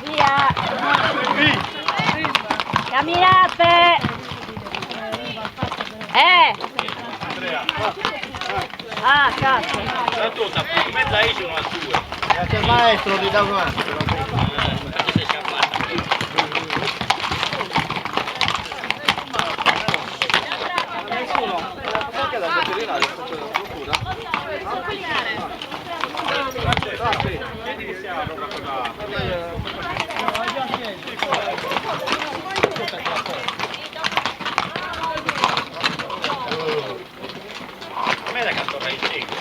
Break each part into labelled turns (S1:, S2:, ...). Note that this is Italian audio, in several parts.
S1: Via! Camminate! Ah, cazzo!
S2: Tanto sta in mezzo a Isi 1 a 2.
S3: Grazie al maestro, ti dà un attimo.
S2: Infatti sei scappato.
S3: Anche la veterinaria faccio la procura.
S2: Vedi che siamo proprio quella... A me da canto il secco.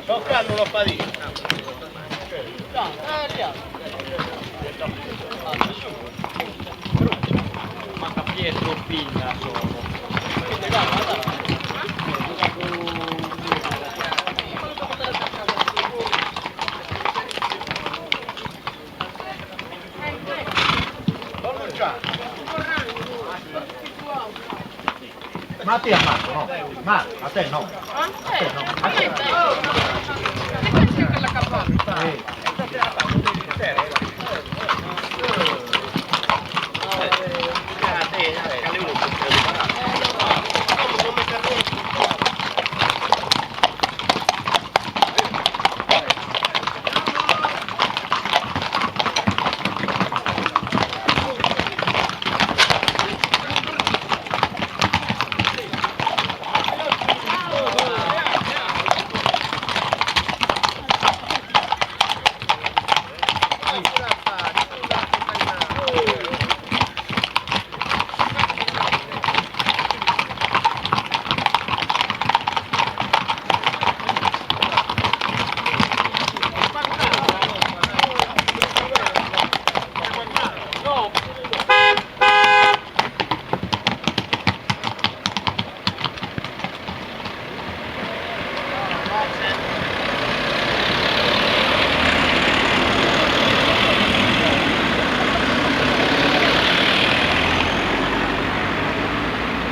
S2: Toccando lo padino. Manca Pietro Pinna solo.
S3: Ma a te ammazzo, no? Ma a te no. A te no. A te no.
S4: Quella campana.
S3: Sì.